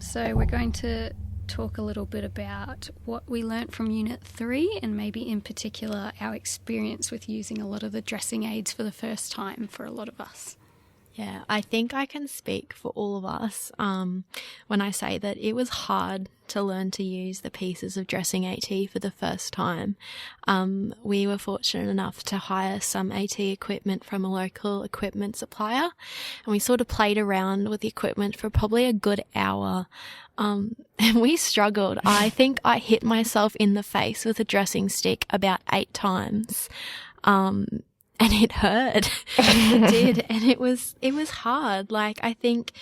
So we're going to talk a little bit about what we learnt from Unit 3 and maybe in particular our experience with using a lot of the dressing aids for the first time for a lot of us. Yeah, I think I can speak for all of us when I say that it was hard to learn to use the pieces of dressing AT for the first time. We were fortunate enough to hire some AT equipment from a local equipment supplier, and we sort of played around with the equipment for probably a good hour. And we struggled. I think I hit myself in the face with a dressing stick about 8 times. And it hurt. It did. And it was hard. Like, I think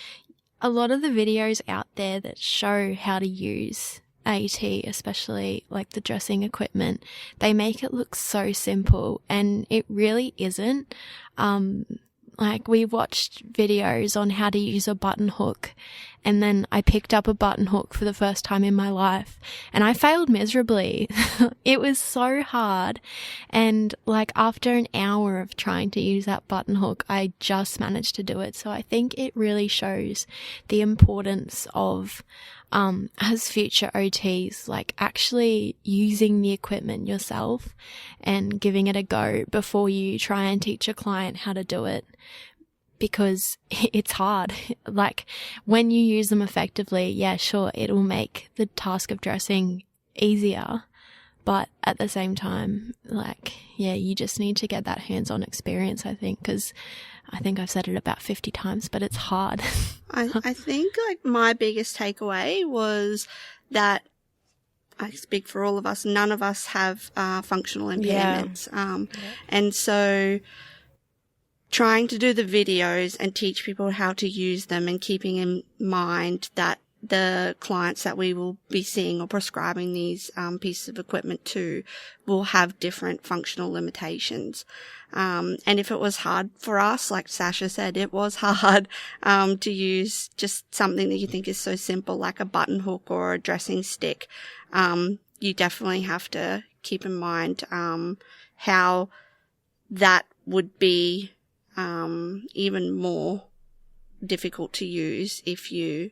a lot of the videos out there that show how to use AT, especially like the dressing equipment, they make it look so simple, and it really isn't. Like, we watched videos on how to use a button hook, and then I picked up a button hook for the first time in my life, and I failed miserably. It was so hard. And like, after an hour of trying to use that button hook, I just managed to do it. So I think it really shows the importance of as future OTs, like actually using the equipment yourself and giving it a go before you try and teach a client how to do it, because it's hard. Like, when you use them effectively, yeah, sure, it will make the task of dressing easier, but at the same time, like, yeah, you just need to get that hands-on experience, I think, because I think I've said it about 50 times, but it's hard. I think like my biggest takeaway was that, I speak for all of us, none of us have functional impairments. And so trying to do the videos and teach people how to use them, and keeping in mind that the clients that we will be seeing or prescribing these pieces of equipment to will have different functional limitations. And if it was hard for us, like Sasha said, it was hard to use just something that you think is so simple, like a button hook or a dressing stick. You definitely have to keep in mind how that would be even more difficult to use if you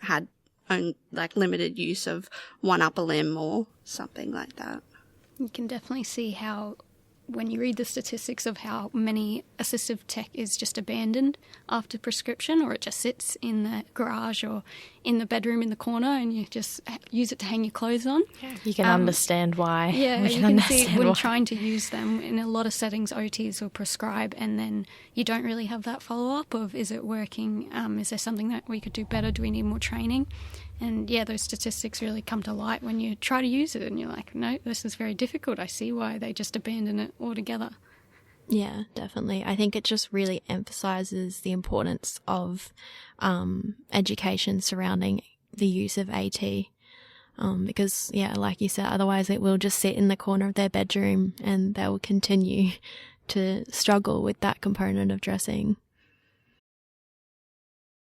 had limited use of one upper limb or something like that. You can definitely see how, when you read the statistics of how many assistive tech is just abandoned after prescription, or it just sits in the garage or in the bedroom in the corner and you just use it to hang your clothes on. Yeah. You can understand why. Yeah, you can see when trying to use them in a lot of settings, OTs will prescribe, and then you don't really have that follow-up of, is it working? Is there something that we could do better? Do we need more training? And yeah, those statistics really come to light when you try to use it and you're like, no, this is very difficult. I see why they just abandon it altogether. Yeah, definitely. I think it just really emphasizes the importance of education surrounding the use of AT. Because, yeah, like you said, otherwise it will just sit in the corner of their bedroom and they will continue to struggle with that component of dressing.